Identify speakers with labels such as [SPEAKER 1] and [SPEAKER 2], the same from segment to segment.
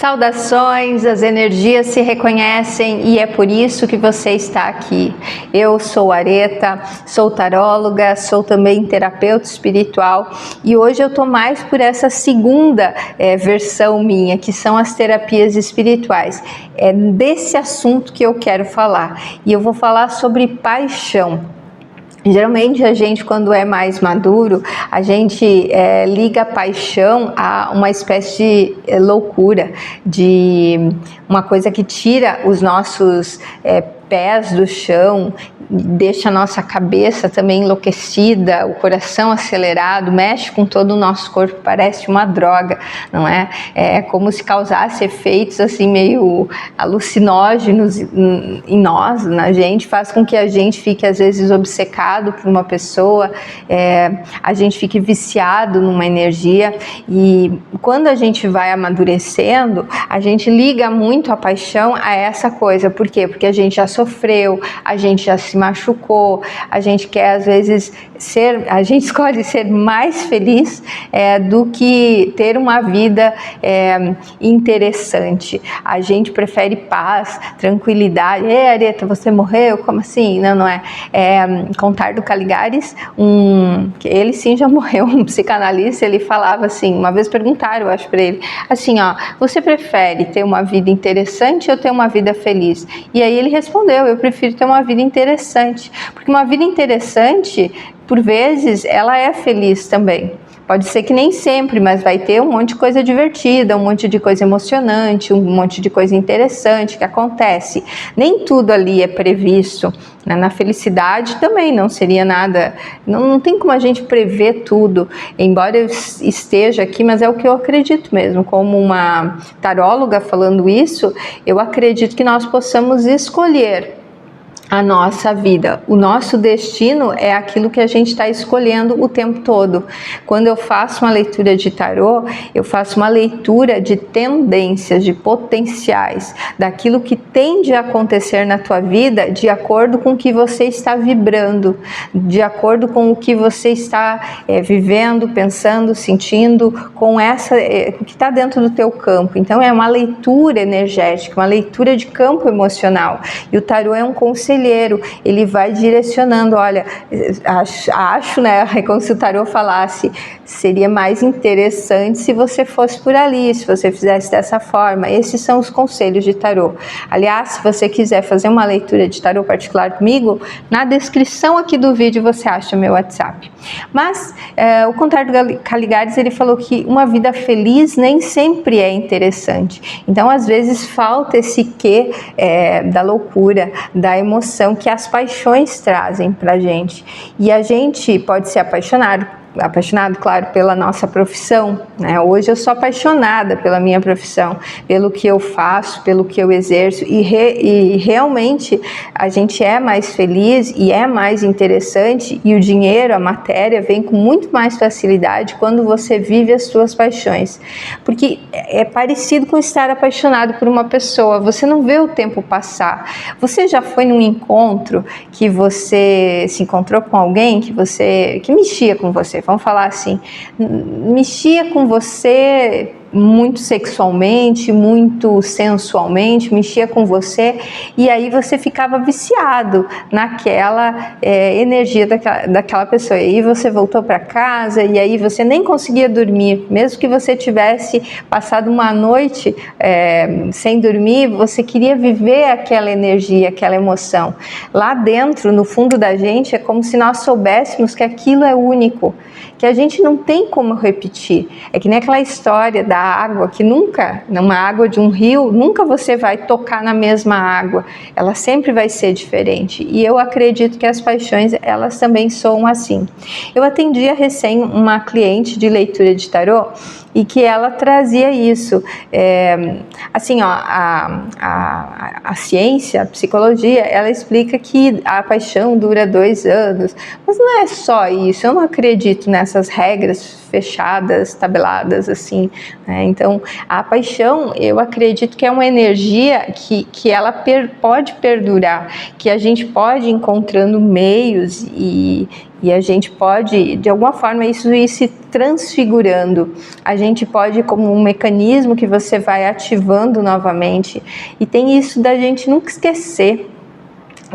[SPEAKER 1] Saudações, as energias se reconhecem e é por isso que você está aqui. Eu sou Areta, sou taróloga, sou também terapeuta espiritual e hoje eu tô mais por essa segunda versão minha, que são as terapias espirituais. É desse assunto que eu quero falar e eu vou falar sobre paixão. Geralmente a gente, quando é mais maduro, a gente liga a paixão a uma espécie de loucura, de uma coisa que tira os nossos pés do chão, deixa a nossa cabeça também enlouquecida, o coração acelerado, mexe com todo o nosso corpo, parece uma droga, não é? É como se causasse efeitos assim meio alucinógenos em nós, na gente, faz com que a gente fique às vezes obcecado por uma pessoa, a gente fique viciado numa energia e quando a gente vai amadurecendo, a gente liga muito a paixão a essa coisa. Por quê? Porque a gente já sofreu, a gente já se machucou, a gente quer às vezes a gente escolhe ser mais feliz do que ter uma vida interessante. A gente prefere paz, tranquilidade. Areta, você morreu? Como assim? Não é. Contar do Caligares, ele sim já morreu, um psicanalista, ele falava assim, uma vez perguntaram, eu acho para ele, assim, ó, você prefere ter uma vida interessante ou ter uma vida feliz? E aí ele respondeu, eu prefiro ter uma vida interessante, porque uma vida interessante, por vezes, ela é feliz também. Pode ser que nem sempre, mas vai ter um monte de coisa divertida, um monte de coisa emocionante, um monte de coisa interessante que acontece. Nem tudo ali é previsto, né? Na felicidade também não seria nada, não tem como a gente prever tudo, embora eu esteja aqui, mas é o que eu acredito mesmo. Como uma taróloga falando isso, eu acredito que nós possamos escolher a nossa vida. O nosso destino é aquilo que a gente está escolhendo o tempo todo. Quando eu faço uma leitura de tarô, eu faço uma leitura de tendências, de potenciais, daquilo que tende a acontecer na tua vida de acordo com o que você está vibrando, de acordo com o que você está vivendo, pensando, sentindo, com o que está dentro do teu campo. Então é uma leitura energética, uma leitura de campo emocional. E o tarô é um conselheiro, ele vai direcionando, olha, acho, né, como se o tarô falasse, seria mais interessante se você fosse por ali, se você fizesse dessa forma. Esses são os conselhos de tarô. Aliás, se você quiser fazer uma leitura de tarô particular comigo, na descrição aqui do vídeo você acha meu WhatsApp. Mas o Contar do Caligares, ele falou que uma vida feliz nem sempre é interessante. Então, às vezes, falta esse quê da loucura, da emoção que as paixões trazem pra gente. E a gente pode ser apaixonado, claro, pela nossa profissão, né? Hoje eu sou apaixonada pela minha profissão, pelo que eu faço, pelo que eu exerço e realmente a gente é mais feliz e é mais interessante e o dinheiro, a matéria vem com muito mais facilidade quando você vive as suas paixões, porque é parecido com estar apaixonado por uma pessoa, você não vê o tempo passar. Você já foi num encontro que você se encontrou com alguém que mexia com você, vamos falar assim, mexia com você muito sexualmente, muito sensualmente, mexia com você e aí você ficava viciado naquela energia daquela pessoa. E aí você voltou para casa e aí você nem conseguia dormir, mesmo que você tivesse passado uma noite sem dormir, você queria viver aquela energia, aquela emoção. Lá dentro, no fundo da gente, é como se nós soubéssemos que aquilo é único, que a gente não tem como repetir. É que nem aquela história da água, que nunca, numa água de um rio, nunca você vai tocar na mesma água, ela sempre vai ser diferente. E eu acredito que as paixões, elas também são assim. Eu atendia recém uma cliente de leitura de tarô e que ela trazia isso. Assim, ó, a ciência, a psicologia, ela explica que a paixão dura 2 anos, mas não é só isso. Eu não acredito nessas regras fechadas, tabeladas, assim, né? Então, a paixão, eu acredito que é uma energia que ela pode perdurar, que a gente pode ir encontrando meios e a gente pode, de alguma forma, isso ir se transfigurando. A gente pode, como um mecanismo que você vai ativando novamente. E tem isso da gente nunca esquecer.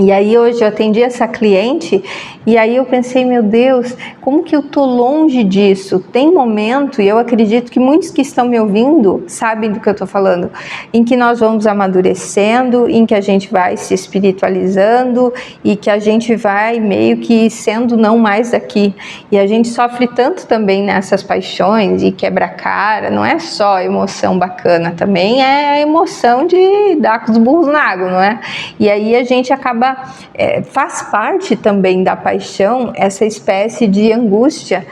[SPEAKER 1] E aí hoje eu atendi essa cliente e aí eu pensei, meu Deus, como que eu tô longe disso? Tem momento, e eu acredito que muitos que estão me ouvindo sabem do que eu tô falando, em que nós vamos amadurecendo, em que a gente vai se espiritualizando e que a gente vai meio que sendo não mais daqui. E a gente sofre tanto também nessas paixões e quebra a cara, não é só emoção bacana, também é a emoção de dar com os burros na água, não é? E aí a gente acaba faz parte também da paixão essa espécie de angústia.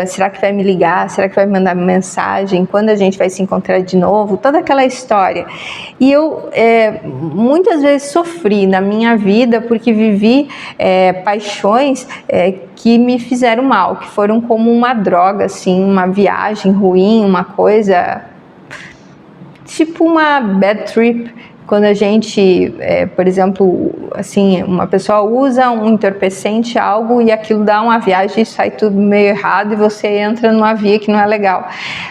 [SPEAKER 1] Será que vai me ligar? Será que vai me mandar mensagem? Quando a gente vai se encontrar de novo? Toda aquela história. E eu muitas vezes sofri na minha vida porque vivi paixões que me fizeram mal, que foram como uma droga, assim, uma viagem ruim, uma coisa tipo uma bad trip. Quando a gente, por exemplo, assim, uma pessoa usa um entorpecente, algo, e aquilo dá uma viagem e sai tudo meio errado e você entra numa via que não é legal.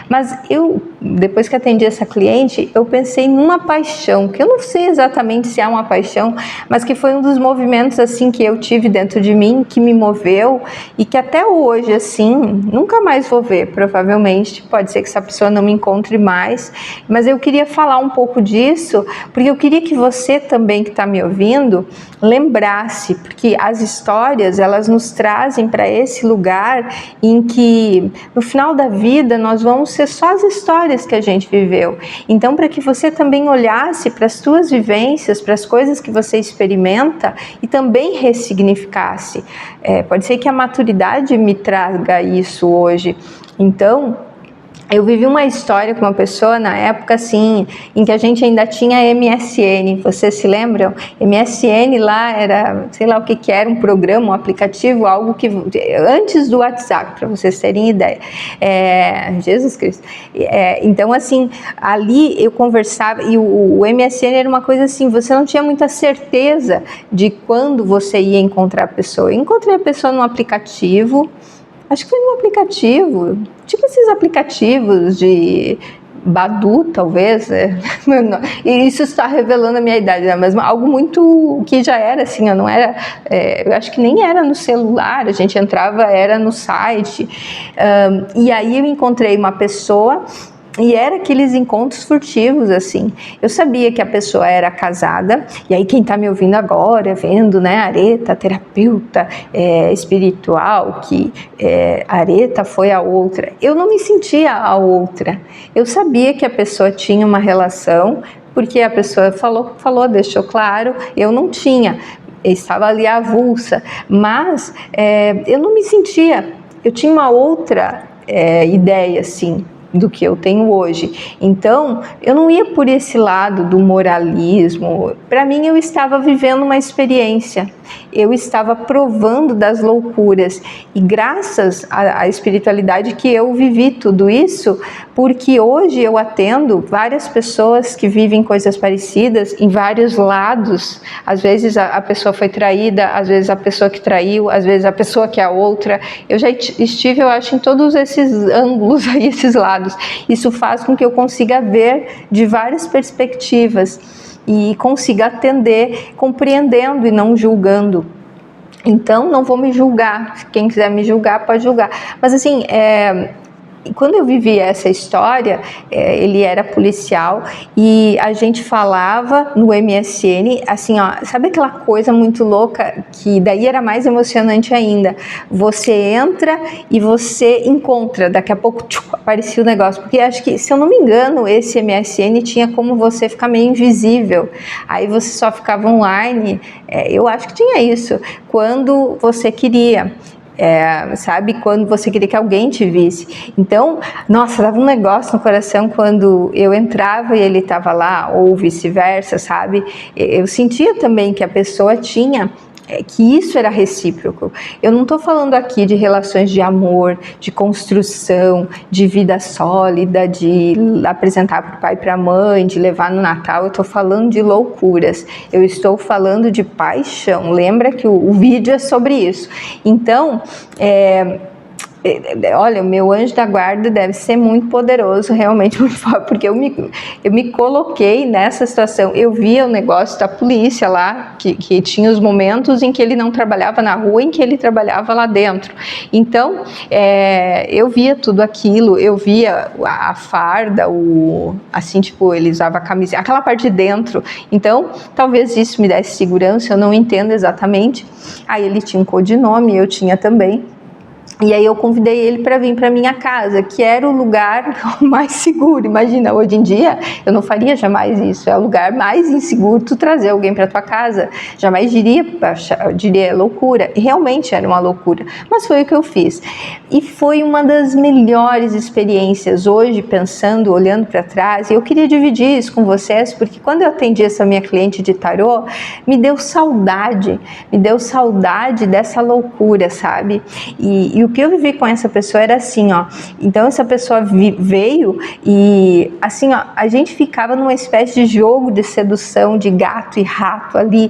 [SPEAKER 1] Mas eu, depois que atendi essa cliente, eu pensei numa paixão, que eu não sei exatamente se é uma paixão, mas que foi um dos movimentos, assim, que eu tive dentro de mim, que me moveu e que até hoje, assim, nunca mais vou ver, provavelmente. Pode ser que essa pessoa não me encontre mais, mas eu queria falar um pouco disso, porque eu queria que você também que está me ouvindo lembrasse, porque as histórias elas nos trazem para esse lugar em que no final da vida nós vamos ser só as histórias que a gente viveu. Então, para que você também olhasse para as suas vivências, para as coisas que você experimenta e também ressignificasse. Pode ser que a maturidade me traga isso hoje. Então, eu vivi uma história com uma pessoa na época, assim, em que a gente ainda tinha MSN, vocês se lembram? MSN lá era, sei lá o que era, um programa, um aplicativo, algo que, antes do WhatsApp, para vocês terem ideia. Jesus Cristo. Então, assim, ali eu conversava, e o MSN era uma coisa assim, você não tinha muita certeza de quando você ia encontrar a pessoa. Eu encontrei a pessoa num aplicativo, acho que foi num aplicativo, tipo esses aplicativos de Badu, talvez, e isso está revelando a minha idade, né? Mas algo muito que já era assim, eu não era, eu acho que nem era no celular, a gente entrava, era no site, e aí eu encontrei uma pessoa. E era aqueles encontros furtivos, assim. Eu sabia que a pessoa era casada, e aí quem tá me ouvindo agora, vendo, né, Areta, terapeuta espiritual, que Areta foi a outra. Eu não me sentia a outra. Eu sabia que a pessoa tinha uma relação, porque a pessoa falou, deixou claro, eu não tinha. Eu estava ali avulsa, mas eu não me sentia. Eu tinha uma outra ideia, assim, do que eu tenho hoje. Então, eu não ia por esse lado do moralismo. Para mim, eu estava vivendo uma experiência. Eu estava provando das loucuras. E graças à espiritualidade que eu vivi tudo isso, porque hoje eu atendo várias pessoas que vivem coisas parecidas em vários lados. Às vezes a pessoa foi traída, às vezes a pessoa que traiu, às vezes a pessoa que é a outra. Eu já estive, eu acho, em todos esses ângulos aí, esses lados. Isso faz com que eu consiga ver de várias perspectivas e consiga atender compreendendo e não julgando. Então, não vou me julgar. Quem quiser me julgar, pode julgar. Mas assim, quando eu vivi essa história, ele era policial e a gente falava no MSN, assim, ó, sabe aquela coisa muito louca que daí era mais emocionante ainda? Você entra e você encontra, daqui a pouco aparecia o negócio, porque acho que, se eu não me engano, esse MSN tinha como você ficar meio invisível, aí você só ficava online, eu acho que tinha isso, quando você queria. Sabe, quando você queria que alguém te visse. Então, nossa, dava um negócio no coração quando eu entrava e ele estava lá, ou vice-versa, sabe? Eu sentia também que a pessoa tinha que isso era recíproco. Eu não estou falando aqui de relações de amor, de construção, de vida sólida, de apresentar para o pai e para a mãe, de levar no Natal. Eu estou falando de loucuras, eu estou falando de paixão. Lembra que o vídeo é sobre isso. Então, olha, o meu anjo da guarda deve ser muito poderoso, realmente muito forte, porque eu me coloquei nessa situação. Eu via o negócio da polícia lá, que tinha os momentos em que ele não trabalhava na rua, em que ele trabalhava lá dentro. Então, eu via tudo aquilo, eu via a farda, assim, tipo, ele usava a camisa, aquela parte de dentro. Então, talvez isso me desse segurança, eu não entendo exatamente. Aí ele tinha um codinome, eu tinha também. E aí eu convidei ele para vir para minha casa, que era o lugar mais seguro. Imagina, hoje em dia eu não faria jamais isso. É o lugar mais inseguro tu trazer alguém para tua casa. Jamais diria loucura. E realmente era uma loucura, mas foi o que eu fiz. E foi uma das melhores experiências hoje, pensando, olhando para trás. E eu queria dividir isso com vocês, porque quando eu atendi essa minha cliente de tarô, me deu saudade dessa loucura, sabe? E o que eu vivi com essa pessoa era assim, ó. Então essa pessoa veio e assim, ó, a gente ficava numa espécie de jogo de sedução de gato e rato ali.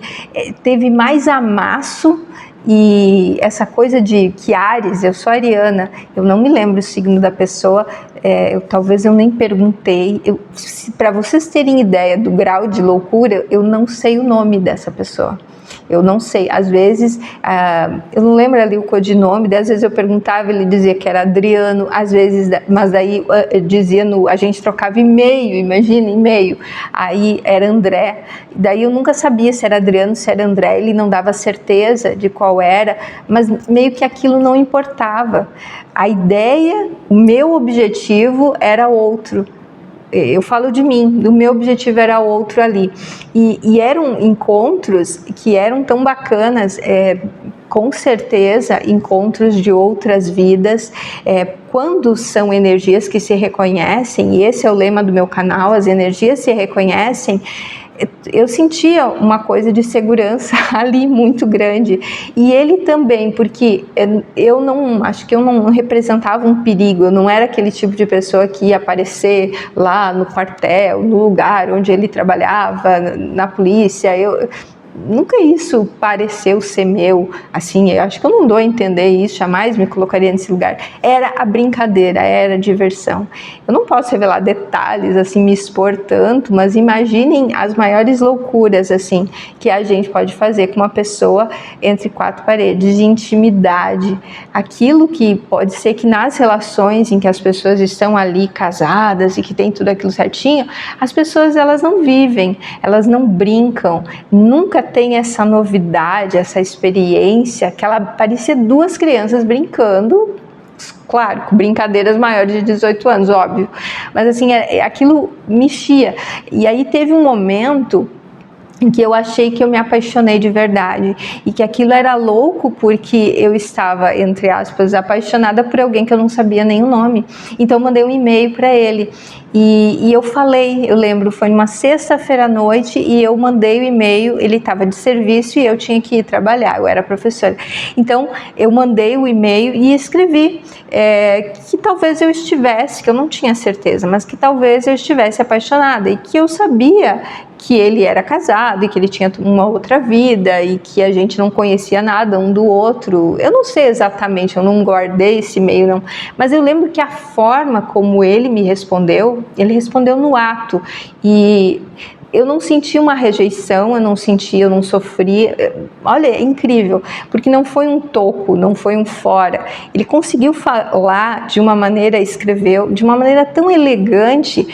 [SPEAKER 1] Teve mais amasso. E essa coisa de que Áries, eu sou ariana, eu não me lembro o signo da pessoa, talvez eu nem perguntei. Para vocês terem ideia do grau de loucura, eu não sei o nome dessa pessoa. Eu não sei, às vezes, eu não lembro ali o codinome, às vezes eu perguntava, ele dizia que era Adriano, às vezes, mas daí dizia, a gente trocava e-mail, imagina, e-mail, aí era André, daí eu nunca sabia se era Adriano, se era André, ele não dava certeza de qual era, mas meio que aquilo não importava. A ideia, o meu objetivo era outro. Eu falo de mim, o meu objetivo era outro ali. E eram encontros que eram tão bacanas, com certeza encontros de outras vidas, quando são energias que se reconhecem, e esse é o lema do meu canal, as energias se reconhecem. Eu sentia uma coisa de segurança ali muito grande, e ele também, porque acho que eu não representava um perigo, eu não era aquele tipo de pessoa que ia aparecer lá no quartel, no lugar onde ele trabalhava, na polícia. Nunca isso pareceu ser meu, assim, eu acho que eu não dou a entender isso, jamais me colocaria nesse lugar. Era a brincadeira, era a diversão. Eu não posso revelar detalhes, assim, me expor tanto, mas imaginem as maiores loucuras, assim, que a gente pode fazer com uma pessoa entre quatro paredes, de intimidade. Aquilo que pode ser que nas relações em que as pessoas estão ali casadas e que tem tudo aquilo certinho, as pessoas, elas não vivem, elas não brincam, nunca tem essa novidade, essa experiência, que ela parecia duas crianças brincando, claro, com brincadeiras maiores de 18 anos, óbvio, mas assim, aquilo mexia. E aí teve um momento em que eu achei que eu me apaixonei de verdade, e que aquilo era louco porque eu estava, entre aspas, apaixonada por alguém que eu não sabia nem o nome. Então eu mandei um e-mail para ele, e eu falei, eu lembro, foi numa sexta-feira à noite, e eu mandei o e-mail, ele estava de serviço e eu tinha que ir trabalhar, eu era professora. Então eu mandei o e-mail e escrevi que talvez eu estivesse, que eu não tinha certeza, mas que talvez eu estivesse apaixonada, e que eu sabia que ele era casado e que ele tinha uma outra vida e que a gente não conhecia nada um do outro. Eu não sei exatamente, eu não guardei esse e-mail não, mas eu lembro que a forma como ele me respondeu, ele respondeu no ato, e eu não senti uma rejeição, eu não sofri. Olha, é incrível, porque não foi um toco, não foi um fora. Ele conseguiu falar de uma maneira, escreveu de uma maneira tão elegante,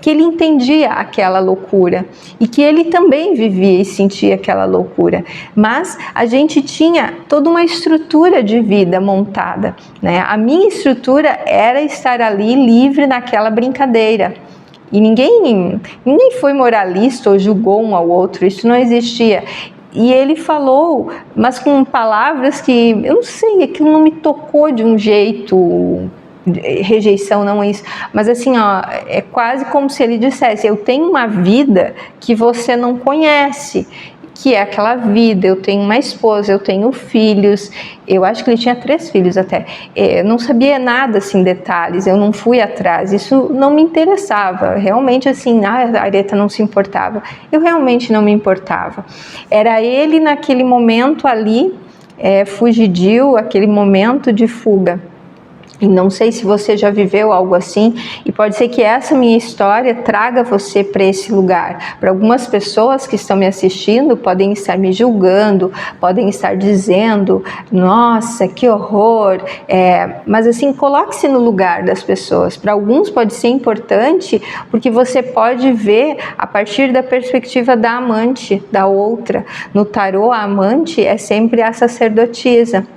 [SPEAKER 1] que ele entendia aquela loucura, e que ele também vivia e sentia aquela loucura. Mas a gente tinha toda uma estrutura de vida montada, né? A minha estrutura era estar ali livre naquela brincadeira. E ninguém foi moralista ou julgou um ao outro, isso não existia. E ele falou, mas com palavras que, eu não sei, aquilo não me tocou de um jeito, rejeição não é isso, mas assim, ó, é quase como se ele dissesse, eu tenho uma vida que você não conhece. que é aquela vida. Eu tenho uma esposa, eu tenho filhos, eu acho que ele tinha 3 filhos até. Eu não sabia nada, assim, detalhes, eu não fui atrás, isso não me interessava, realmente, assim, a Areta não se importava, eu realmente não me importava. Era ele naquele momento ali, fugidio, aquele momento de fuga. E não sei se você já viveu algo assim, e pode ser que essa minha história traga você para esse lugar. Para algumas pessoas que estão me assistindo, podem estar me julgando, podem estar dizendo, nossa, que horror, mas assim, coloque-se no lugar das pessoas. Para alguns pode ser importante, porque você pode ver a partir da perspectiva da amante, da outra. No tarô, a amante é sempre a sacerdotisa.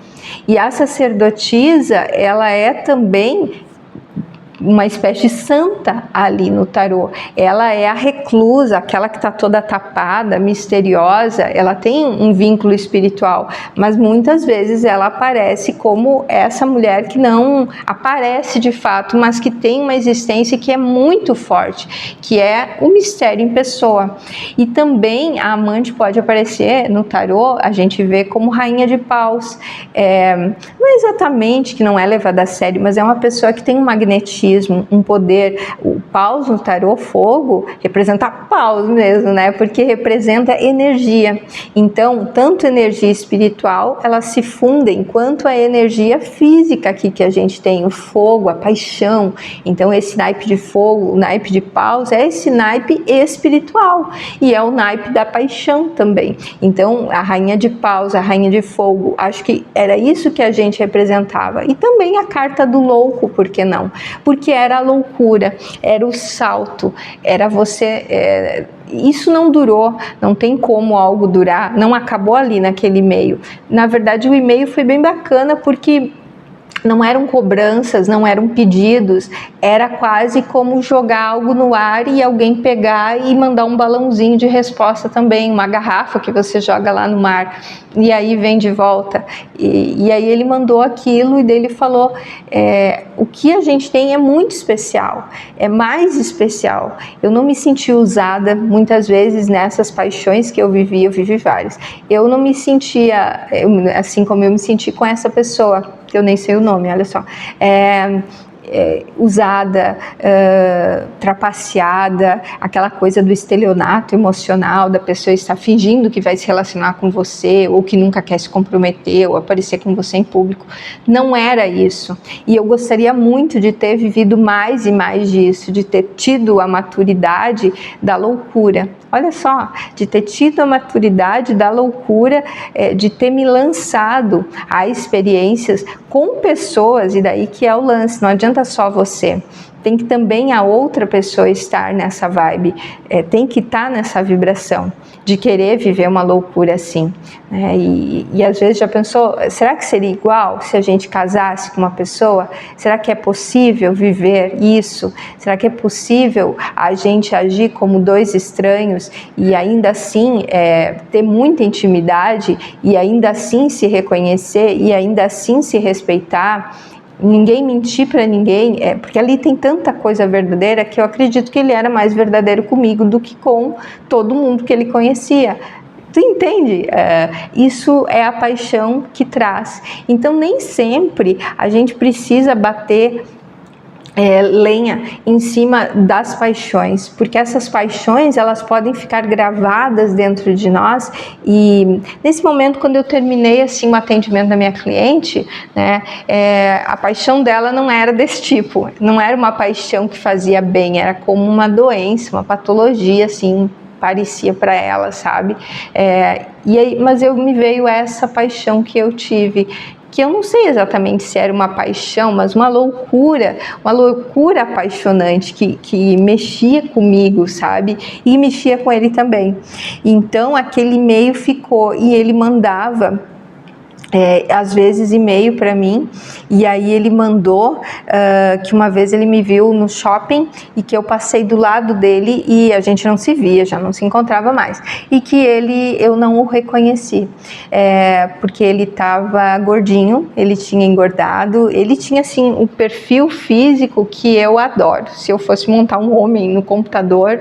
[SPEAKER 1] E a sacerdotisa, ela é também uma espécie de santa ali no tarô. Ela é a reclusa, aquela que está toda tapada, misteriosa, ela tem um vínculo espiritual, mas muitas vezes ela aparece como essa mulher que não aparece de fato, mas que tem uma existência que é muito forte, que é o mistério em pessoa. E também a amante pode aparecer no tarô, a gente vê como rainha de paus. Não é exatamente que não é levada a sério, mas é uma pessoa que tem um magnetismo, um poder. O paus no tarô, fogo, representa paus mesmo, né? Porque representa energia. Então, tanto energia espiritual, elas se fundem, quanto a energia física aqui que a gente tem, o fogo, a paixão. Então, esse naipe de fogo, o naipe de paus, é esse naipe espiritual. E é o naipe da paixão também. Então, a rainha de paus, a rainha de fogo, acho que era isso que a gente representava. E também a carta do louco, por que não? Porque era a loucura, era o salto, era você... Isso não durou, não tem como algo durar, não acabou ali naquele e-mail. Na verdade, o e-mail foi bem bacana porque não eram cobranças, não eram pedidos, era quase como jogar algo no ar e alguém pegar e mandar um balãozinho de resposta também, uma garrafa que você joga lá no mar e aí vem de volta. E aí ele mandou aquilo e dele falou, o que a gente tem é muito especial, é mais especial. Eu não me senti usada muitas vezes nessas paixões que eu vivi várias. Eu não me sentia assim como eu me senti com essa pessoa, que eu nem sei o nome, olha só, usada, trapaceada, aquela coisa do estelionato emocional, da pessoa estar fingindo que vai se relacionar com você, ou que nunca quer se comprometer, ou aparecer com você em público. Não era isso. E eu gostaria muito de ter vivido mais e mais disso, de ter tido a maturidade da loucura. Olha só, de ter tido a maturidade da loucura, de ter me lançado a experiências com pessoas, e daí que é o lance, não adianta só você, tem que também a outra pessoa estar nessa vibe, tem que estar nessa vibração de querer viver uma loucura assim, né? E às vezes já pensou, será que seria igual se a gente casasse com uma pessoa? Será que é possível viver isso? Será que é possível a gente agir como 2 estranhos e ainda assim ter muita intimidade e ainda assim se reconhecer e ainda assim se respeitar? Ninguém mentir para ninguém, porque ali tem tanta coisa verdadeira que eu acredito que ele era mais verdadeiro comigo do que com todo mundo que ele conhecia. Tu entende? Isso é a paixão que traz. Então nem sempre a gente precisa bater lenha em cima das paixões, porque essas paixões elas podem ficar gravadas dentro de nós. E nesse momento, quando eu terminei assim o atendimento da minha cliente, né, a paixão dela não era desse tipo, não era uma paixão que fazia bem, era como uma doença, uma patologia assim, parecia para ela, sabe? Mas me veio essa paixão que eu tive, que eu não sei exatamente se era uma paixão, mas uma loucura apaixonante que mexia comigo, sabe? E mexia com ele também. Então aquele e-mail ficou, e ele mandava às vezes e-mail para mim, e aí ele mandou que uma vez ele me viu no shopping e que eu passei do lado dele e a gente não se via, já não se encontrava mais, e que eu não o reconheci, porque ele estava gordinho, ele tinha engordado, ele tinha assim um perfil físico que eu adoro. Se eu fosse montar um homem no computador,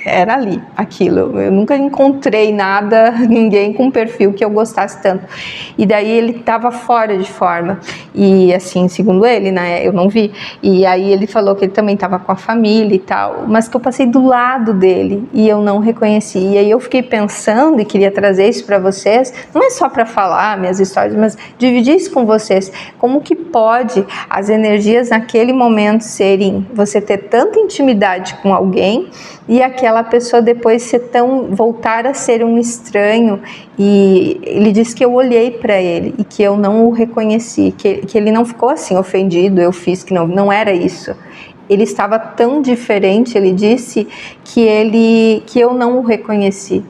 [SPEAKER 1] era ali, aquilo. Eu nunca encontrei nada, ninguém com um perfil que eu gostasse tanto. E daí ele estava fora de forma. E assim, segundo ele, né, eu não vi. E aí ele falou que ele também estava com a família e tal, mas que eu passei do lado dele e eu não reconheci. E aí eu fiquei pensando e queria trazer isso para vocês, não é só para falar minhas histórias, mas dividir isso com vocês. Como que pode as energias naquele momento serem, você ter tanta intimidade com alguém e aquela pessoa depois voltar a ser um estranho. E ele disse que eu olhei para ele e que eu não o reconheci, que ele não ficou assim ofendido, eu fiz que não era isso. Ele estava tão diferente, ele disse, que eu não o reconheci.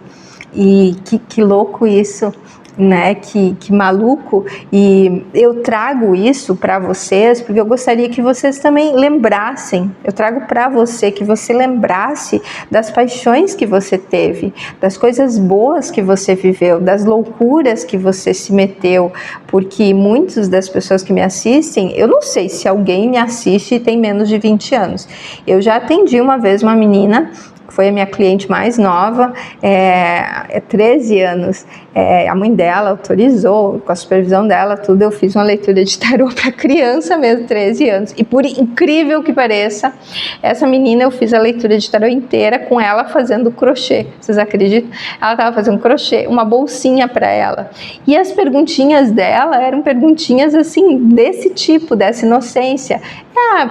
[SPEAKER 1] E que louco isso, né? Que maluco. E eu trago isso para vocês porque eu gostaria que vocês também lembrassem. Eu trago para você que você lembrasse das paixões que você teve, das coisas boas que você viveu, das loucuras que você se meteu, porque muitas das pessoas que me assistem, eu não sei se alguém me assiste e tem menos de 20 anos. Eu já atendi uma vez uma menina, foi a minha cliente mais nova, 13 anos, a mãe dela autorizou, com a supervisão dela, tudo, eu fiz uma leitura de tarô para criança mesmo, 13 anos, e por incrível que pareça, essa menina eu fiz a leitura de tarô inteira com ela fazendo crochê, vocês acreditam? Ela estava fazendo crochê, uma bolsinha para ela, e as perguntinhas dela eram perguntinhas assim, desse tipo, dessa inocência.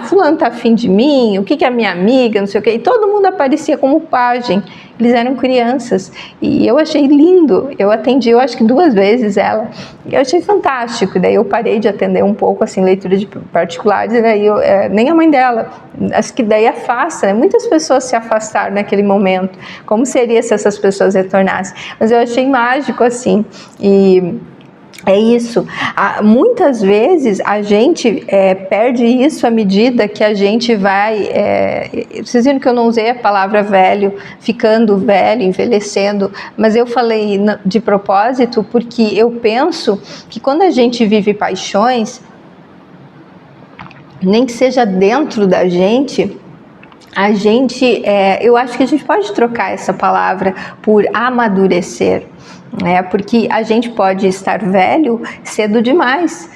[SPEAKER 1] Fulano tá afim de mim, o que é minha amiga, não sei o que, e todo mundo aparecia como pajem. Eles eram crianças e eu achei lindo. Eu atendi, eu acho que 2 vezes ela, e eu achei fantástico. E daí eu parei de atender um pouco assim, leitura de particulares, e daí nem a mãe dela, acho que daí afasta, né? Muitas pessoas se afastaram naquele momento. Como seria se essas pessoas retornassem? Mas eu achei mágico assim. E é isso, muitas vezes a gente perde isso à medida que a gente vai, vocês viram que eu não usei a palavra velho, ficando velho, envelhecendo, mas eu falei de propósito porque eu penso que quando a gente vive paixões, nem que seja dentro da gente, eu acho que a gente pode trocar essa palavra por amadurecer. Porque a gente pode estar velho cedo demais.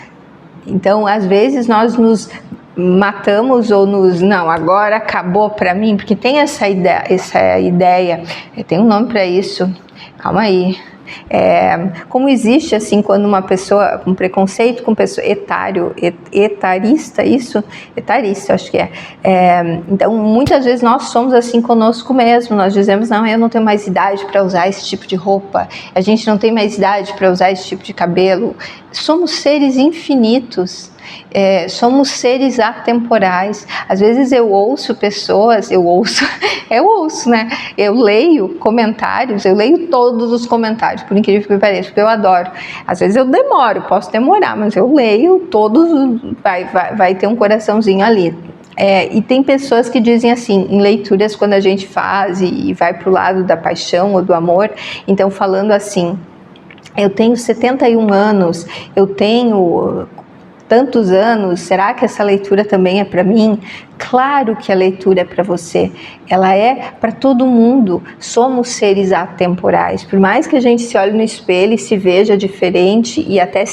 [SPEAKER 1] Então, às vezes, nós nos matamos ou não, agora acabou para mim, porque tem essa ideia, tem um nome para isso, calma aí. Como existe assim quando uma pessoa com preconceito com pessoa etarista, acho que então muitas vezes nós somos assim conosco mesmo, nós dizemos, não, eu não tenho mais idade para usar esse tipo de roupa, a gente não tem mais idade para usar esse tipo de cabelo. Somos seres infinitos, somos seres atemporais. Às vezes eu ouço pessoas, né? Eu leio comentários, eu leio todos os comentários, por incrível que pareça, porque eu adoro. Às vezes eu demoro, posso demorar, mas eu leio todos, vai ter um coraçãozinho ali. E tem pessoas que dizem assim, em leituras quando a gente faz e vai para o lado da paixão ou do amor, então falando assim, eu tenho 71 anos, eu tenho tantos anos, será que essa leitura também é para mim? Claro que a leitura é para você, ela é para todo mundo. Somos seres atemporais, por mais que a gente se olhe no espelho e se veja diferente, e até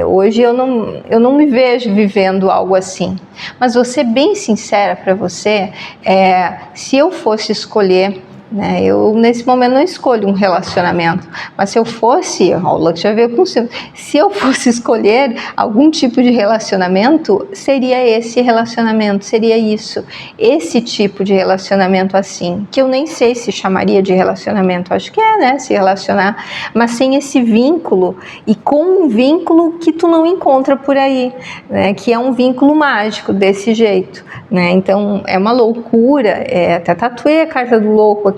[SPEAKER 1] hoje eu não me vejo vivendo algo assim, mas vou ser bem sincera para você, se eu fosse escolher, eu nesse momento não escolho um relacionamento, mas se eu fosse, o Lux já veio com se eu fosse escolher algum tipo de relacionamento, seria esse relacionamento, seria esse tipo de relacionamento assim, que eu nem sei se chamaria de relacionamento, acho que se relacionar, mas sem esse vínculo, e com um vínculo que tu não encontra por aí, que é um vínculo mágico desse jeito, então é uma loucura, até tatuei a carta do louco aqui,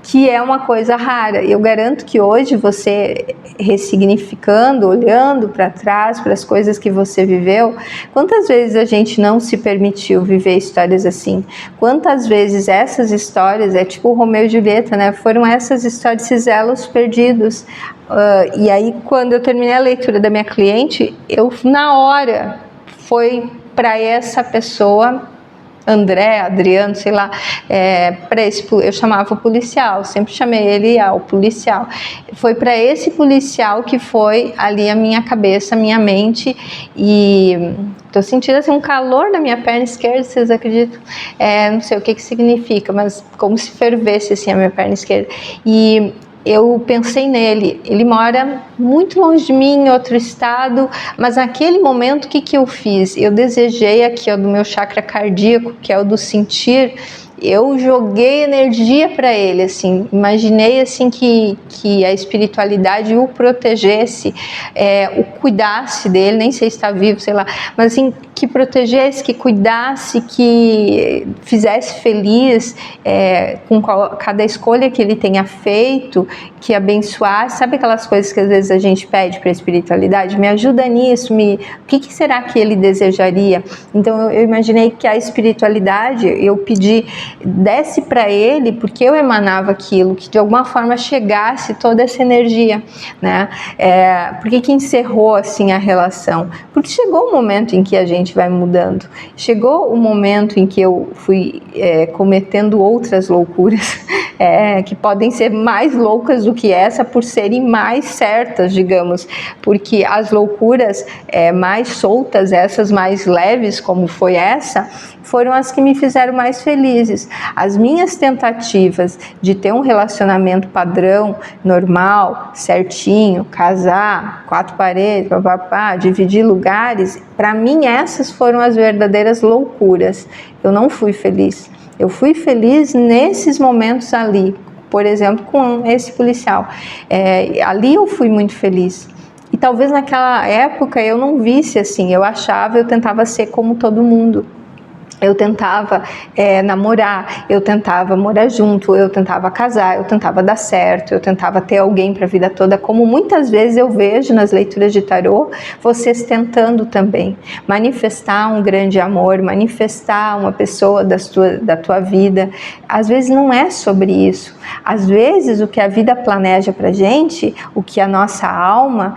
[SPEAKER 1] que é uma coisa rara. Eu garanto que hoje você ressignificando, olhando para trás, para as coisas que você viveu, quantas vezes a gente não se permitiu viver histórias assim? Quantas vezes essas histórias, tipo o Romeu e Julieta, foram essas histórias, esses elos perdidos. E aí, quando eu terminei a leitura da minha cliente, eu, na hora, foi para essa pessoa André, Adriano, sei lá, eu chamava o policial, sempre chamei ele ao policial. Foi para esse policial que foi ali a minha cabeça, a minha mente, e tô sentindo assim um calor na minha perna esquerda, vocês acreditam? Não sei o que significa, mas como se fervesse assim a minha perna esquerda. E eu pensei nele, ele mora muito longe de mim, em outro estado, mas naquele momento o que eu fiz? Eu desejei aqui, ó, do meu chakra cardíaco, que é o do sentir, eu joguei energia para ele, assim, imaginei assim que a espiritualidade o protegesse, o cuidasse dele, nem sei se está vivo, sei lá, mas assim, que protegesse, que cuidasse, que fizesse feliz com cada escolha que ele tenha feito, que abençoasse, sabe aquelas coisas que às vezes a gente pede para a espiritualidade? Me ajuda nisso, o que será que ele desejaria? Então eu imaginei que a espiritualidade, eu pedi, desse para ele, porque eu emanava aquilo, que de alguma forma chegasse toda essa energia, né? Por que encerrou assim a relação? Porque chegou um momento em que a gente vai mudando, chegou o momento em que eu fui cometendo outras loucuras, que podem ser mais loucas do que essa, por serem mais certas, digamos, porque as loucuras mais soltas, essas mais leves, como foi essa, foram as que me fizeram mais felizes. As minhas tentativas de ter um relacionamento padrão, normal, certinho, casar, 4 paredes, papapá, dividir lugares, para mim essas foram as verdadeiras loucuras. Eu não fui feliz. Eu fui feliz nesses momentos ali, por exemplo, com esse policial. Ali eu fui muito feliz. E talvez naquela época eu não visse assim, eu tentava ser como todo mundo. Eu tentava namorar, eu tentava morar junto, eu tentava casar, eu tentava dar certo, eu tentava ter alguém para a vida toda, como muitas vezes eu vejo nas leituras de tarô, vocês tentando também manifestar um grande amor, manifestar uma pessoa da tua vida. Às vezes não é sobre isso. Às vezes o que a vida planeja pra gente, o que a nossa alma,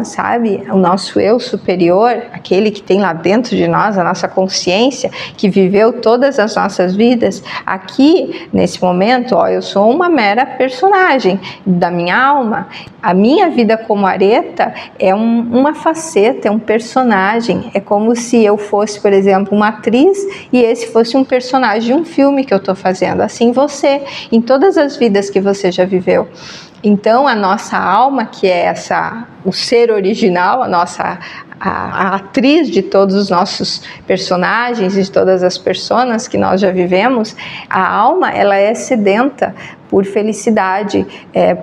[SPEAKER 1] sabe, o nosso eu superior, aquele que tem lá dentro de nós, a nossa consciência, que viveu todas as nossas vidas, aqui, nesse momento, eu sou uma mera personagem da minha alma. A minha vida como Areta é uma faceta, é um personagem. É como se eu fosse, por exemplo, uma atriz e esse fosse um personagem de um filme que eu estou fazendo. Assim você, em todas as vidas que você já viveu. Então, a nossa alma, que é o ser original, a atriz de todos os nossos personagens, de todas as personas que nós já vivemos, a alma, ela é sedenta por felicidade,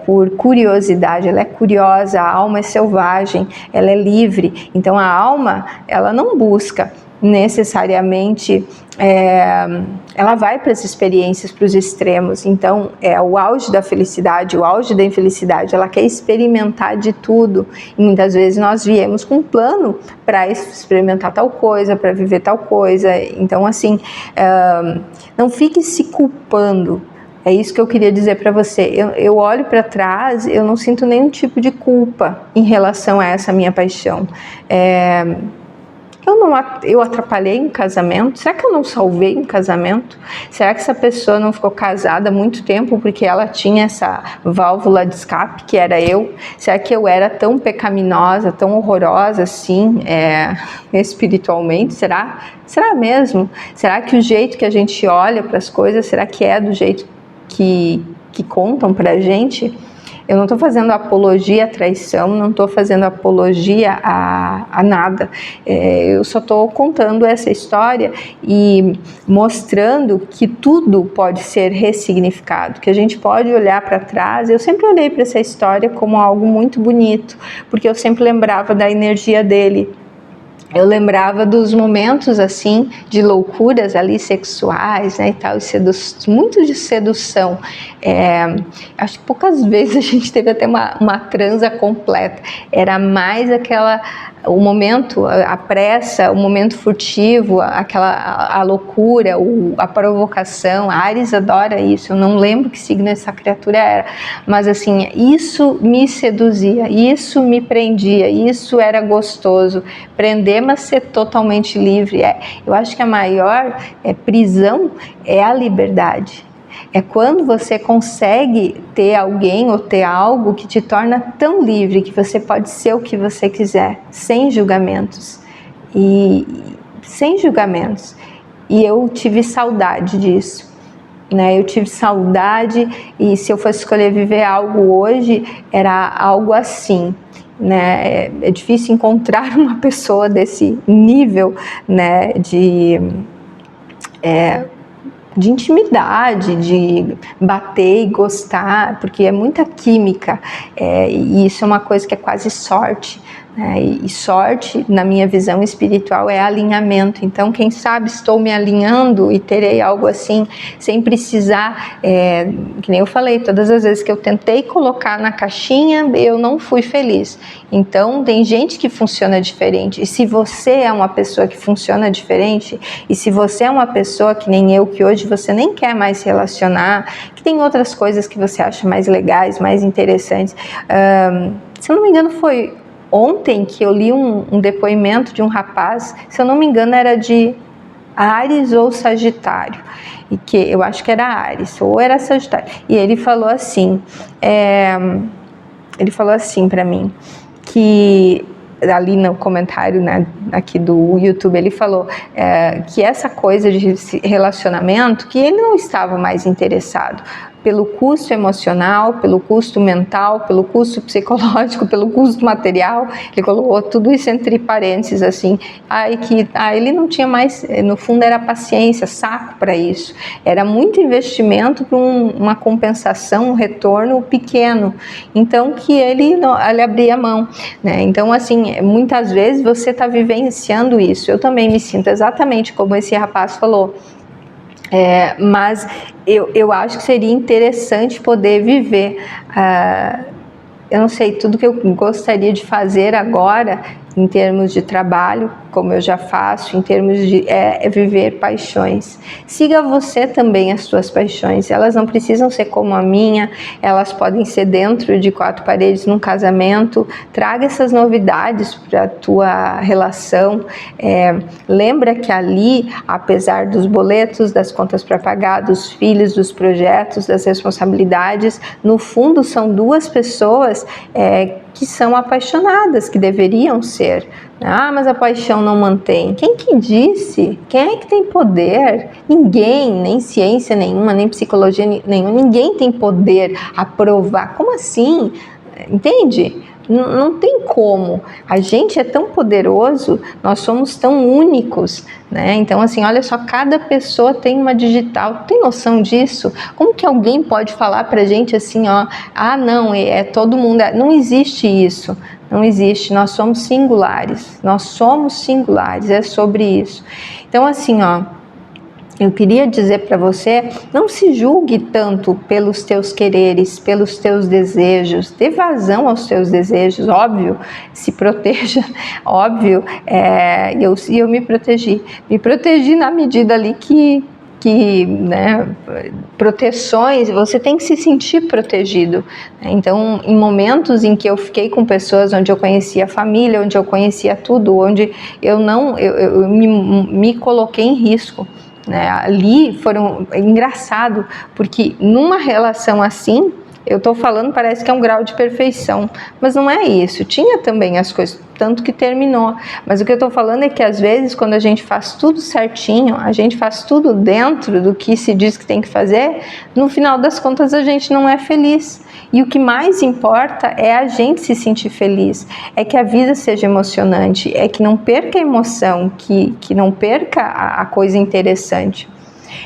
[SPEAKER 1] por curiosidade, ela é curiosa, a alma é selvagem, ela é livre. Então, a alma, ela não busca necessariamente, ela vai para as experiências, para os extremos. Então o auge da felicidade, o auge da infelicidade, ela quer experimentar de tudo, e muitas vezes nós viemos com um plano para experimentar tal coisa, para viver tal coisa. Então assim, não fique se culpando. É isso que eu queria dizer para você. Eu olho para trás, eu não sinto nenhum tipo de culpa em relação a essa minha paixão. Eu atrapalhei um casamento? Será que eu não salvei um casamento? Será que essa pessoa não ficou casada há muito tempo porque ela tinha essa válvula de escape que era eu? Será que eu era tão pecaminosa, tão horrorosa assim, espiritualmente? Será mesmo? Será que o jeito que a gente olha para as coisas, será que é do jeito que contam para a gente? Eu não estou fazendo apologia à traição, não estou fazendo apologia a nada. Eu só estou contando essa história e mostrando que tudo pode ser ressignificado, que a gente pode olhar para trás. Eu sempre olhei para essa história como algo muito bonito, porque eu sempre lembrava da energia dele. Eu lembrava dos momentos assim de loucuras ali sexuais, né, e tal, muito de sedução. Acho que poucas vezes a gente teve até uma transa completa. Era mais o momento, a pressa, o momento furtivo, a loucura, a provocação. A Ares adora isso. Eu não lembro que signo essa criatura era, mas assim, isso me seduzia, isso me prendia, isso era gostoso. Prender problema ser totalmente livre. Eu acho que a maior prisão é a liberdade. É quando você consegue ter alguém ou ter algo que te torna tão livre que você pode ser o que você quiser, sem julgamentos. Sem julgamentos. E eu tive saudade disso. Eu tive saudade, e se eu fosse escolher viver algo hoje, era algo assim. É difícil encontrar uma pessoa desse nível, de intimidade, de bater e gostar, porque é muita química, e isso é uma coisa que é quase sorte. E sorte, na minha visão espiritual, é alinhamento. Então, quem sabe estou me alinhando e terei algo assim, sem precisar, que nem eu falei, todas as vezes que eu tentei colocar na caixinha, eu não fui feliz. Então, tem gente que funciona diferente. E se você é uma pessoa que funciona diferente, e se você é uma pessoa que nem eu, que hoje você nem quer mais se relacionar, que tem outras coisas que você acha mais legais, mais interessantes. Se eu não me engano, foi ontem que eu li um depoimento de um rapaz, se eu não me engano era de Áries ou Sagitário, e que eu acho que era Áries ou era Sagitário, e ele falou assim para mim, que ali no comentário, aqui do YouTube, ele falou que essa coisa de relacionamento, que ele não estava mais interessado, pelo custo emocional, pelo custo mental, pelo custo psicológico, pelo custo material. Ele colocou tudo isso entre parênteses, assim. Ele não tinha mais, no fundo era paciência, saco para isso. Era muito investimento para uma compensação, um retorno pequeno. Então, que ele abria a mão. Então, assim, muitas vezes você está vivenciando isso. Eu também me sinto exatamente como esse rapaz falou. Mas eu acho que seria interessante poder viver, eu não sei, tudo que eu gostaria de fazer agora, em termos de trabalho, como eu já faço, em termos de viver paixões. Siga você também as suas paixões, elas não precisam ser como a minha, elas podem ser dentro de 4 paredes num casamento. Traga essas novidades para a tua relação. Lembra que ali, apesar dos boletos, das contas para pagar, dos filhos, dos projetos, das responsabilidades, no fundo são 2 pessoas que são apaixonadas, que deveriam ser. Mas a paixão não mantém. Quem que disse? Quem é que tem poder? Ninguém, nem ciência nenhuma, nem psicologia nenhuma, ninguém tem poder a provar. Como assim? Entende? Não tem como. A gente é tão poderoso, nós somos tão únicos, Então, assim, olha só, cada pessoa tem uma digital. Tem noção disso? Como que alguém pode falar pra gente assim, não, todo mundo... Não existe isso. Não existe. Nós somos singulares. É sobre isso. Então, assim, eu queria dizer para você, não se julgue tanto pelos teus quereres, pelos teus desejos, dê vazão aos teus desejos, óbvio, se proteja, óbvio, eu me protegi na medida ali que proteções, você tem que se sentir protegido. Então, em momentos em que eu fiquei com pessoas onde eu conhecia a família, onde eu conhecia tudo, onde eu me coloquei em risco, ali é engraçado, porque numa relação assim, eu estou falando, parece que é um grau de perfeição, mas não é isso. Tinha também as coisas, tanto que terminou. Mas o que eu estou falando é que às vezes, quando a gente faz tudo certinho, a gente faz tudo dentro do que se diz que tem que fazer, no final das contas a gente não é feliz. E o que mais importa é a gente se sentir feliz, é que a vida seja emocionante, é que não perca a emoção, que não perca a coisa interessante.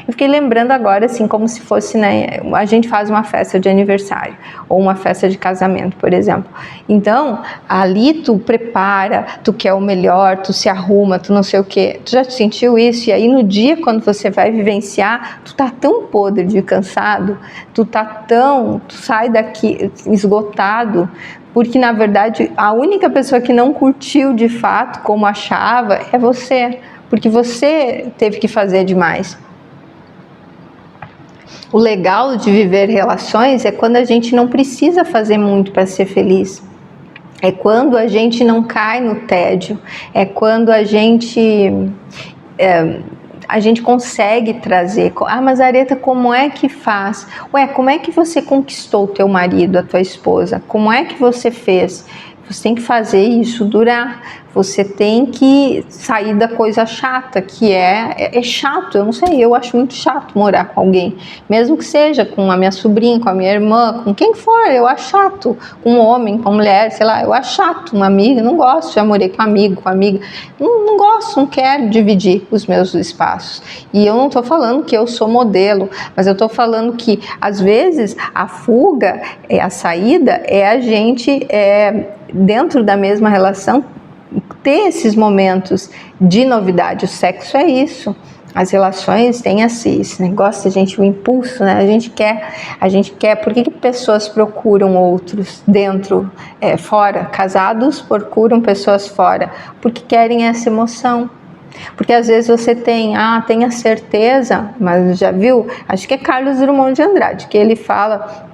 [SPEAKER 1] Eu fiquei lembrando agora, assim, como se fosse, a gente faz uma festa de aniversário ou uma festa de casamento, por exemplo. Então, ali tu prepara, tu quer o melhor, tu se arruma, tu não sei o quê. Tu já sentiu isso? E aí no dia, quando você vai vivenciar, tu tá tão podre de cansado, tu sai daqui esgotado, porque na verdade a única pessoa que não curtiu de fato como achava é você, porque você teve que fazer demais. O legal de viver relações é quando a gente não precisa fazer muito para ser feliz. É quando a gente não cai no tédio, é quando a gente consegue trazer. Ah, mas Areta, como é que faz? Ué, como é que você conquistou o teu marido, a tua esposa? Como é que você fez? Você tem que fazer isso durar. Você tem que sair da coisa chata, que é chato, eu não sei, eu acho muito chato morar com alguém. Mesmo que seja com a minha sobrinha, com a minha irmã, com quem for, eu acho chato. Com um homem, com uma mulher, sei lá, eu acho chato. Uma amiga, não gosto, já morei com amigo, com amiga. Não gosto, não quero dividir os meus espaços. E eu não estou falando que eu sou modelo, mas eu estou falando que, às vezes, a fuga, a saída, é a gente, dentro da mesma relação, ter esses momentos de novidade. O sexo é isso. As relações têm esse negócio, o impulso, né? A gente quer. Por que pessoas procuram outros dentro, fora? Casados procuram pessoas fora, porque querem essa emoção. Porque às vezes você tem a certeza, mas já viu? Acho que é Carlos Drummond de Andrade, que ele fala,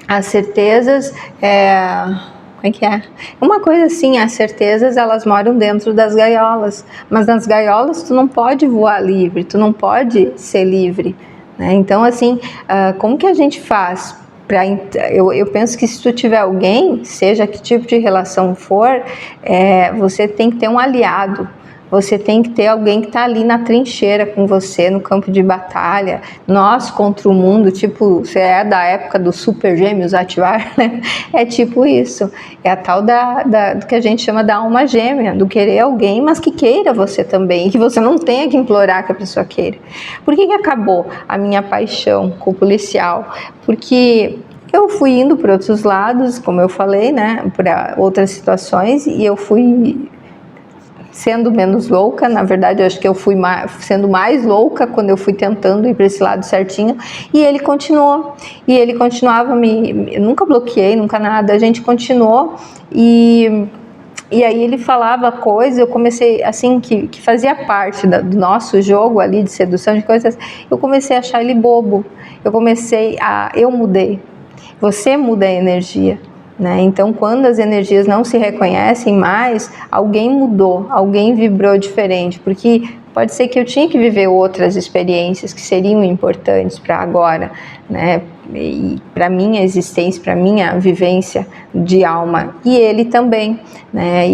[SPEAKER 1] as certezas como é que é? Uma coisa assim, as certezas, elas moram dentro das gaiolas, mas nas gaiolas tu não pode voar livre, tu não pode ser livre, né? Então, assim, como que a gente faz? Eu penso que se tu tiver alguém, seja que tipo de relação for, você tem que ter um aliado. Você tem que ter alguém que está ali na trincheira com você, no campo de batalha, nós contra o mundo, tipo, você é da época do Super Gêmeos ativar, né? É tipo isso, é a tal do que a gente chama da alma gêmea, do querer alguém, mas que queira você também, que você não tenha que implorar que a pessoa queira. Por que acabou a minha paixão com o policial? Porque eu fui indo para outros lados, como eu falei, né, para outras situações, e eu fui sendo menos louca. Na verdade, eu acho que eu fui sendo mais louca quando eu fui tentando ir para esse lado certinho, e ele continuou, e ele continuava eu nunca bloqueei, nunca nada, a gente continuou, e aí ele falava coisas, eu comecei, assim, que fazia parte do nosso jogo ali de sedução, de coisas, eu comecei a achar ele bobo, eu mudei, você muda a energia, né? Então, quando as energias não se reconhecem mais, alguém mudou, alguém vibrou diferente, porque pode ser que eu tinha que viver outras experiências que seriam importantes para agora, né? E para minha existência, para minha vivência de alma, e ele também, né?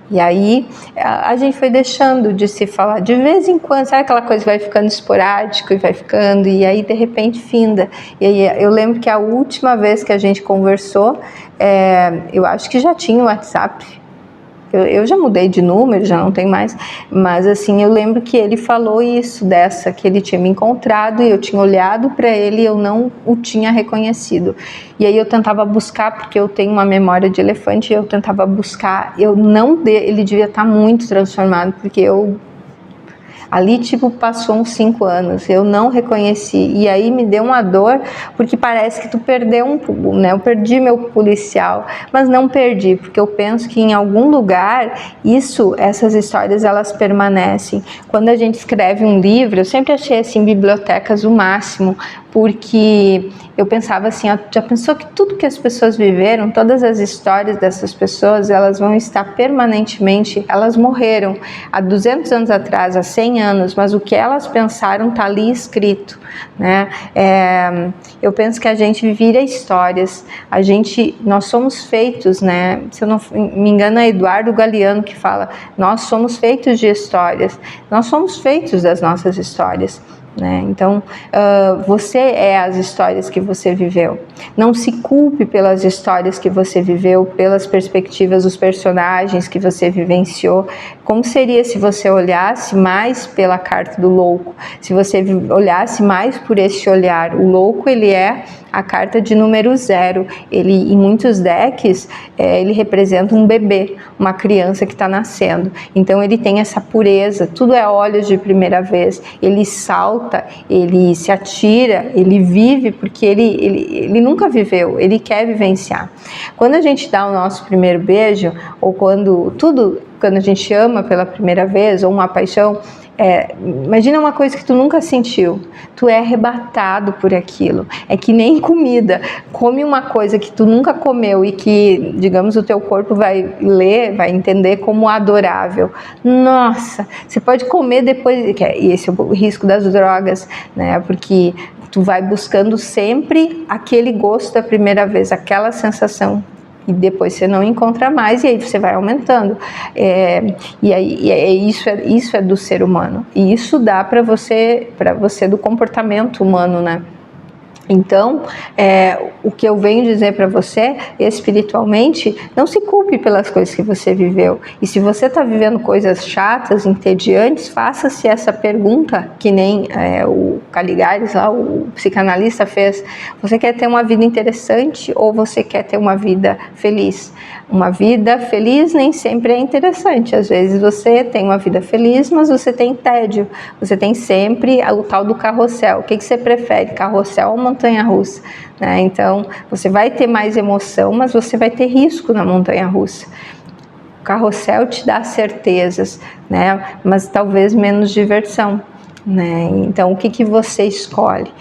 [SPEAKER 1] E aí a gente foi deixando de se falar de vez em quando, sabe aquela coisa que vai ficando esporádico e vai ficando, e aí de repente finda. E aí eu lembro que a última vez que a gente conversou, eu acho que já tinha o WhatsApp. Eu já mudei de número, já não tenho mais, mas assim, eu lembro que ele falou isso, que ele tinha me encontrado e eu tinha olhado para ele e eu não o tinha reconhecido. E aí eu tentava buscar, porque eu tenho uma memória de elefante, eu tentava buscar, ele devia estar muito transformado, porque ali, tipo, passou uns 5 anos, eu não reconheci, e aí me deu uma dor, porque parece que tu perdeu né? Eu perdi meu policial, mas não perdi, porque eu penso que em algum lugar, essas histórias, elas permanecem. Quando a gente escreve um livro, eu sempre achei, assim, bibliotecas o máximo, porque eu pensava assim, já pensou que tudo que as pessoas viveram, todas as histórias dessas pessoas, elas vão estar permanentemente, elas morreram há 200 anos atrás, há 100 anos, mas o que elas pensaram está ali escrito, né? Eu penso que a gente vira histórias, nós somos feitos, né? Se eu não me engano, é Eduardo Galeano que fala, nós somos feitos de histórias, nós somos feitos das nossas histórias, né? Então, você é as histórias que você viveu. Não se culpe pelas histórias que você viveu, pelas perspectivas dos personagens que você vivenciou. Como seria se você olhasse mais pela carta do louco? Se você olhasse mais por esse olhar. O louco, ele é a carta de número 0. Ele, em muitos decks, ele representa um bebê, uma criança que está nascendo. Então, ele tem essa pureza, tudo é olhos de primeira vez. Ele salta, ele se atira, ele vive porque ele nunca viveu, ele quer vivenciar. Quando a gente dá o nosso primeiro beijo, ou quando a gente ama pela primeira vez, ou uma paixão, Imagina uma coisa que tu nunca sentiu, tu é arrebatado por aquilo, é que nem comida, come uma coisa que tu nunca comeu e que, digamos, o teu corpo vai ler, vai entender como adorável. Nossa, você pode comer depois, e esse é o risco das drogas, né? Porque tu vai buscando sempre aquele gosto da primeira vez, aquela sensação, e depois você não encontra mais, e aí você vai aumentando. Isso é do ser humano, e isso dá para você do comportamento humano, né? Então, o que eu venho dizer para você, espiritualmente, não se culpe pelas coisas que você viveu. E se você está vivendo coisas chatas, entediantes, faça-se essa pergunta, que nem o Caligares, lá, o psicanalista, fez. Você quer ter uma vida interessante ou você quer ter uma vida feliz? Uma vida feliz nem sempre é interessante. Às vezes você tem uma vida feliz, mas você tem tédio. Você tem sempre o tal do carrossel. O que você prefere, carrossel ou montanha-russa? Né? Então, você vai ter mais emoção, mas você vai ter risco na montanha-russa. O carrossel te dá certezas, né? Mas talvez menos diversão. Né? Então, o que você escolhe?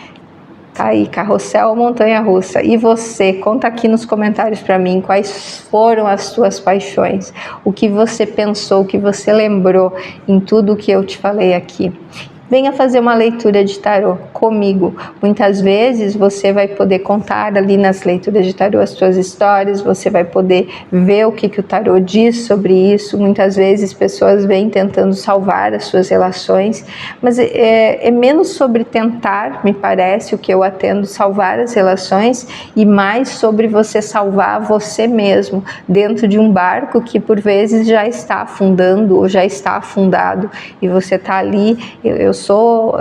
[SPEAKER 1] Tá aí, carrossel ou montanha-russa? E você, conta aqui nos comentários para mim quais foram as suas paixões, o que você pensou, o que você lembrou em tudo o que eu te falei aqui. Venha fazer uma leitura de tarô comigo. Muitas vezes você vai poder contar ali nas leituras de tarô as suas histórias, você vai poder ver o que o tarô diz sobre isso. Muitas vezes pessoas vêm tentando salvar as suas relações, mas é menos sobre tentar, me parece, o que eu atendo, salvar as relações, e mais sobre você salvar você mesmo dentro de um barco que por vezes já está afundando ou já está afundado, e você está ali. Eu sou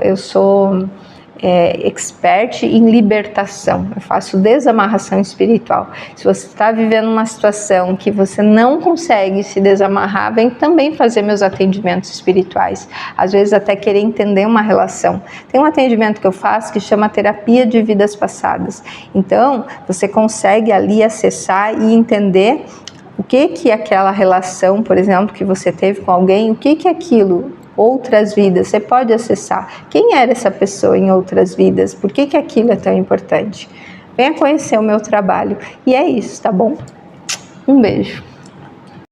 [SPEAKER 1] expert em libertação, eu faço desamarração espiritual. Se você está vivendo uma situação que você não consegue se desamarrar, vem também fazer meus atendimentos espirituais, às vezes até querer entender uma relação. Tem um atendimento que eu faço que chama terapia de vidas passadas. Então você consegue ali acessar e entender o que é aquela relação, por exemplo, que você teve com alguém, o que é aquilo. Outras vidas, você pode acessar quem era essa pessoa em outras vidas, por que aquilo é tão importante. Venha conhecer o meu trabalho, e é isso, tá bom? Um beijo.